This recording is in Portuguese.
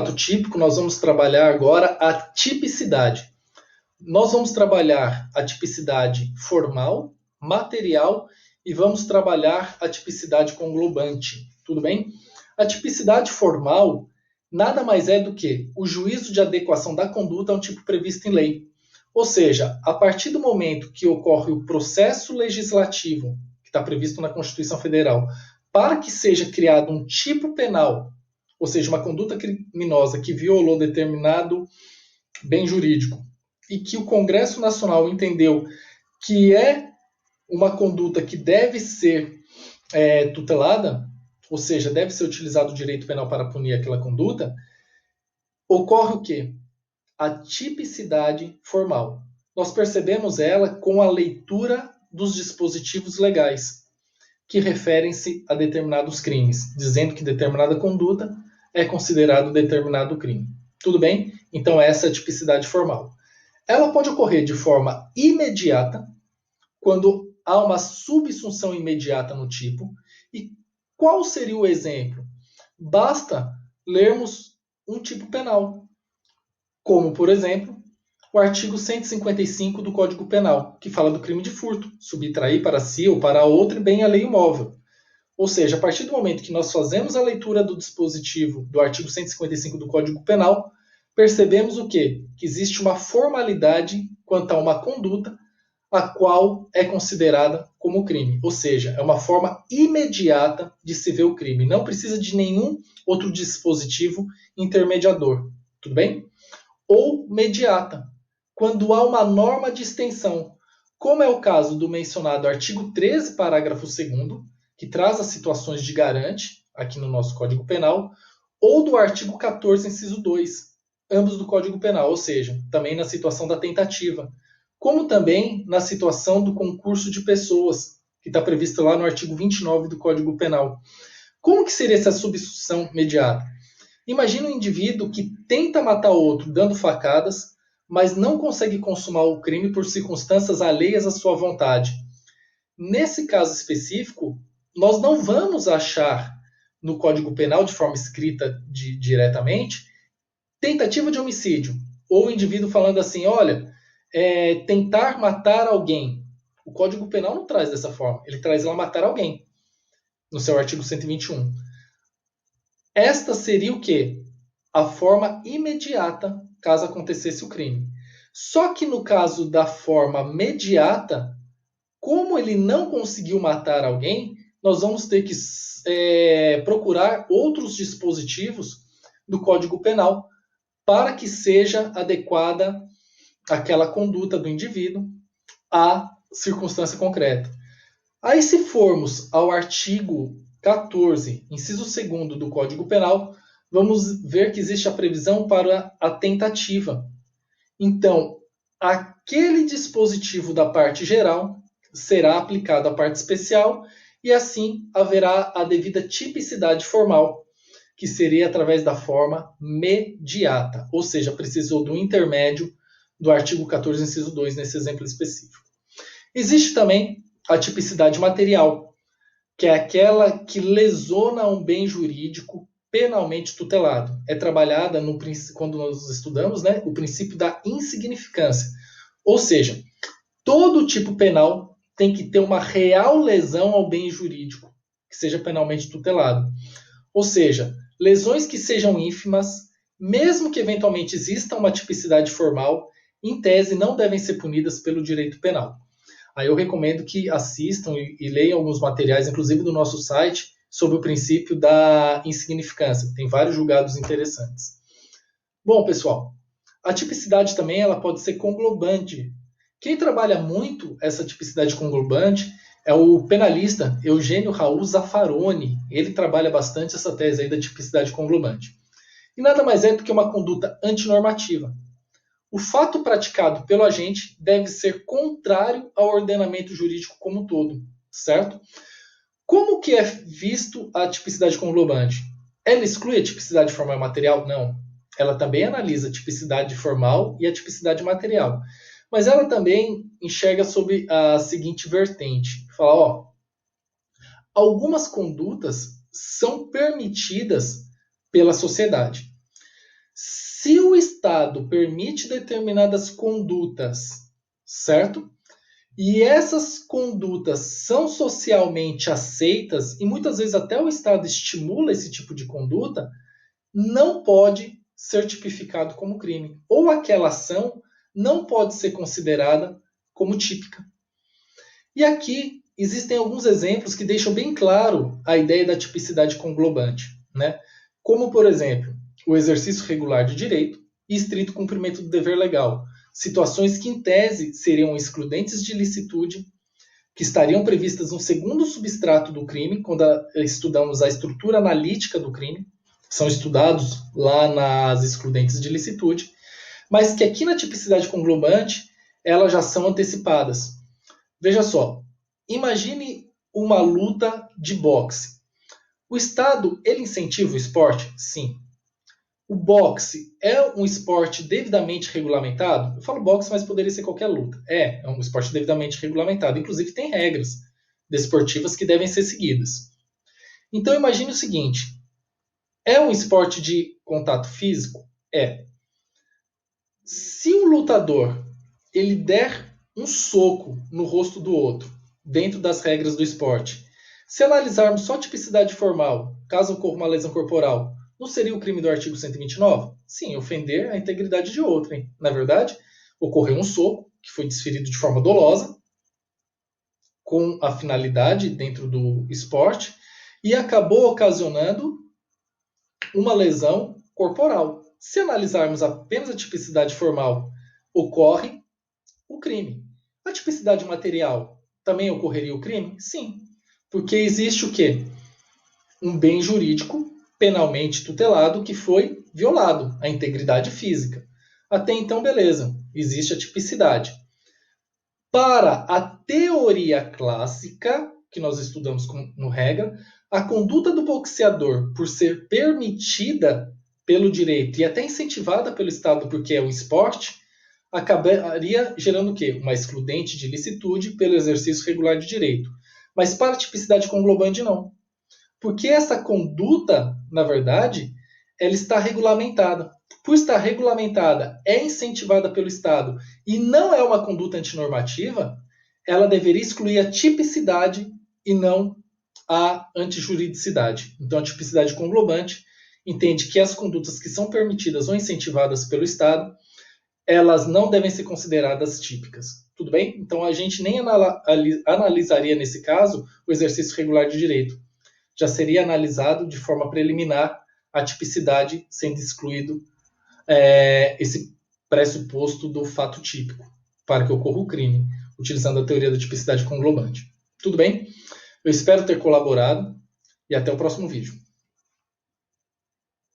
fato típico, nós vamos trabalhar agora a tipicidade. Nós vamos trabalhar a tipicidade formal, material e vamos trabalhar a tipicidade conglobante. Tudo bem? A tipicidade formal nada mais é do que o juízo de adequação da conduta a um tipo previsto em lei. Ou seja, a partir do momento que ocorre o processo legislativo, que está previsto na Constituição Federal, para que seja criado um tipo penal, ou seja, uma conduta criminosa que violou determinado bem jurídico, e que o Congresso Nacional entendeu que é uma conduta que deve ser tutelada, ou seja, deve ser utilizado o direito penal para punir aquela conduta, ocorre o quê? A tipicidade formal. Nós percebemos ela com a leitura dos dispositivos legais, que referem-se a determinados crimes, dizendo que determinada conduta é considerado determinado crime. Tudo bem? Então essa é a tipicidade formal. Ela pode ocorrer de forma imediata, quando há uma subsunção imediata no tipo. E qual seria o exemplo? Basta lermos um tipo penal, como, por exemplo, o artigo 155 do Código Penal, que fala do crime de furto, subtrair para si ou para outro bem alheio móvel. Ou seja, a partir do momento que nós fazemos a leitura do dispositivo do artigo 155 do Código Penal, percebemos o quê? Que existe uma formalidade quanto a uma conduta a qual é considerada como crime. Ou seja, é uma forma imediata de se ver o crime. Não precisa de nenhum outro dispositivo intermediador. Tudo bem? Ou mediata, quando há uma norma de extensão, como é o caso do mencionado artigo 13, parágrafo 2º, que traz as situações de garante, aqui no nosso Código Penal, ou do artigo 14, inciso 2, ambos do Código Penal, ou seja, também na situação da tentativa, como também na situação do concurso de pessoas, que está previsto lá no artigo 29 do Código Penal. Como que seria essa substituição imediata? Imagina um indivíduo que tenta matar outro dando facadas, mas não consegue consumar o crime por circunstâncias alheias à sua vontade. Nesse caso específico, nós não vamos achar no Código Penal, de forma escrita diretamente, tentativa de homicídio, ou o indivíduo falando assim, olha, tentar matar alguém. O Código Penal não traz dessa forma, ele traz lá matar alguém, no seu artigo 121. Esta seria o quê? A forma imediata, caso acontecesse o crime. Só que no caso da forma mediata, como ele não conseguiu matar alguém, nós vamos ter que procurar outros dispositivos do Código Penal para que seja adequada aquela conduta do indivíduo à circunstância concreta. Aí, se formos ao artigo 14, inciso 2º do Código Penal, vamos ver que existe a previsão para a tentativa. Então, aquele dispositivo da parte geral será aplicado à parte especial e assim haverá a devida tipicidade formal, que seria através da forma mediata, ou seja, precisou do intermédio do artigo 14, inciso 2, nesse exemplo específico. Existe também a tipicidade material, que é aquela que lesiona um bem jurídico penalmente tutelado. É trabalhada quando nós estudamos, o princípio da insignificância. Ou seja, todo tipo penal tem que ter uma real lesão ao bem jurídico, que seja penalmente tutelado. Ou seja, lesões que sejam ínfimas, mesmo que eventualmente exista uma tipicidade formal, em tese não devem ser punidas pelo direito penal. Aí eu recomendo que assistam e leiam alguns materiais, inclusive do nosso site, sobre o princípio da insignificância. Tem vários julgados interessantes. Bom, pessoal, a tipicidade também ela pode ser conglobante. Quem trabalha muito essa tipicidade conglobante é o penalista Eugênio Raul Zaffaroni. Ele trabalha bastante essa tese aí da tipicidade conglobante. E nada mais é do que uma conduta antinormativa. O fato praticado pelo agente deve ser contrário ao ordenamento jurídico como um todo, certo? Como que é visto a tipicidade conglobante? Ela exclui a tipicidade formal e material? Não. Ela também analisa a tipicidade formal e a tipicidade material. Mas ela também enxerga sob a seguinte vertente. Fala, algumas condutas são permitidas pela sociedade. Estado permite determinadas condutas, certo? E essas condutas são socialmente aceitas, e muitas vezes até o Estado estimula esse tipo de conduta, não pode ser tipificado como crime. Ou aquela ação não pode ser considerada como típica. E aqui existem alguns exemplos que deixam bem claro a ideia da tipicidade conglobante, né? Como, por exemplo, o exercício regular de direito e estrito cumprimento do dever legal, situações que, em tese, seriam excludentes de licitude, que estariam previstas no segundo substrato do crime, quando estudamos a estrutura analítica do crime, são estudados lá nas excludentes de licitude, mas que aqui na tipicidade conglobante, elas já são antecipadas. Veja só, imagine uma luta de boxe. O Estado, ele incentiva o esporte? Sim. O boxe é um esporte devidamente regulamentado? Eu falo boxe, mas poderia ser qualquer luta. É um esporte devidamente regulamentado. Inclusive, tem regras desportivas que devem ser seguidas. Então, imagine o seguinte. É um esporte de contato físico? É. Se um lutador ele der um soco no rosto do outro, dentro das regras do esporte, se analisarmos só a tipicidade formal, caso ocorra uma lesão corporal, não seria o crime do artigo 129? Sim, ofender a integridade de outrem. Na verdade, ocorreu um soco que foi desferido de forma dolosa, com a finalidade dentro do esporte, e acabou ocasionando uma lesão corporal. Se analisarmos apenas a tipicidade formal, ocorre o crime. A tipicidade material, também ocorreria o crime? Sim. Porque existe o quê? Um bem jurídico penalmente tutelado que foi violado, a integridade física. Até então, beleza, existe a tipicidade. Para a teoria clássica, que nós estudamos no Hegel, a conduta do boxeador, por ser permitida pelo direito e até incentivada pelo Estado porque é um esporte, acabaria gerando o quê? Uma excludente de licitude pelo exercício regular de direito. Mas para a tipicidade conglobante, não. Porque essa conduta, na verdade, ela está regulamentada. Por estar regulamentada, é incentivada pelo Estado e não é uma conduta antinormativa, ela deveria excluir a tipicidade e não a antijuridicidade. Então, a tipicidade conglobante entende que as condutas que são permitidas ou incentivadas pelo Estado, elas não devem ser consideradas típicas. Tudo bem? Então, a gente nem analisaria, nesse caso, o exercício regular de direito. Já seria analisado de forma preliminar a tipicidade, sendo excluído esse pressuposto do fato típico para que ocorra o crime, utilizando a teoria da tipicidade conglobante. Tudo bem? Eu espero ter colaborado e até o próximo vídeo.